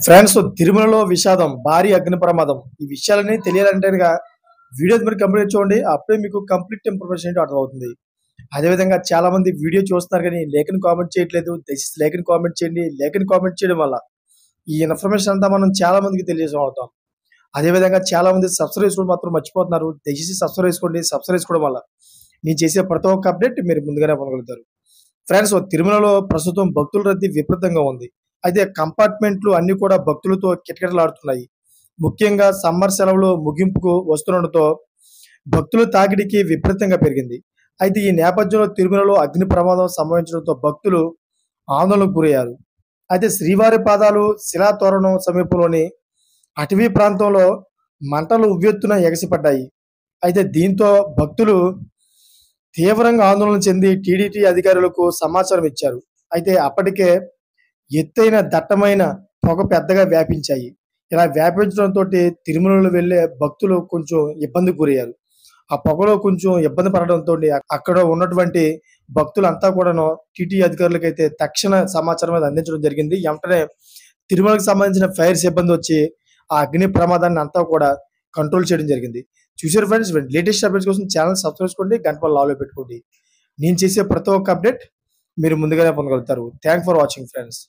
Friends, తిరుమలలో విషాదం, భారీ అగ్ని ప్రమాదం. ఈ విషయాలన్నీ తెలియాలంటేనుగా వీడియో మీరు కంప్లీట్ చూడండి. అప్పుడే మీకు కంప్లీట్ ఇన్ఫర్మేషన్ ఏంటో అర్థమవుతుంది. అదేవిధంగా చాలా మంది వీడియో చూస్తున్నారు కానీ లేఖని కామెంట్ చేయట్లేదు. దయచేసి లేఖని కామెంట్ చేయండి. లేఖని కామెంట్ చేయడం వల్ల ఈ ఇన్ఫర్మేషన్ అంతా మనం చాలా మందికి తెలియజేస్తాం. అదేవిధంగా చాలా మంది సబ్స్క్రైబ్ చేసుకోవడం మాత్రం మర్చిపోతున్నారు. దయచేసి సబ్స్క్రైబ్ చేసుకోండి. సబ్స్క్రైబ్ చేసుకోవడం వల్ల నేను చేసే ప్రతి ఒక్క అప్డేట్ మీరు ముందుగానే పొందగలుగుతారు. ఫ్రెండ్స్, తిరుమలలో ప్రస్తుతం భక్తుల రద్దీ విపరీతంగా ఉంది. అయితే కంపార్ట్మెంట్లు అన్ని కూడా భక్తులతో కిటకిటలాడుతున్నాయి. ముఖ్యంగా సమ్మర్ సెలవులు ముగింపుకు వస్తుండటంతో భక్తుల తాకిడికి విపరీతంగా పెరిగింది. అయితే ఈ నేపథ్యంలో తిరుమలలో అగ్ని ప్రమాదం సంభవించడంతో భక్తులు ఆందోళనకు గురయ్యారు. అయితే శ్రీవారి పాదాలు శిలా తోరణం సమీపంలోని అటవీ ప్రాంతంలో మంటలు ఉవ్వెత్తున ఎగసిపడ్డాయి. అయితే దీంతో భక్తులు తీవ్రంగా ఆందోళన చెంది టీడీటీ అధికారులకు సమాచారం ఇచ్చారు. అయితే అప్పటికే ఎత్తైన దట్టమైన పొగ పెద్దగా వ్యాపించాయి. ఇలా వ్యాపించడంతో తిరుమలలో వెళ్లే భక్తులు కొంచెం ఇబ్బందికి గురయ్యారు. ఆ పొగలో కొంచెం ఇబ్బంది పడడంతో అక్కడ ఉన్నటువంటి భక్తులంతా కూడాను టీటీ అధికారులకైతే తక్షణ సమాచారం అనేది అందించడం జరిగింది. వెంటనే తిరుమలకు సంబంధించిన ఫైర్ సిబ్బంది వచ్చి ఆ అగ్ని ప్రమాదాన్ని అంతా కూడా కంట్రోల్ చేయడం జరిగింది. చూసారు ఫ్రెండ్స్, లేటెస్ట్ అప్డేట్స్ కోసం ఛానల్ సబ్స్క్రైబ్ చేసుకోండి, గంట లాలో పెట్టుకోండి. నేను చేసే ప్రతి ఒక్క అప్డేట్ మీరు ముందుగానే పొందగలుగుతారు. Thank for watching friends.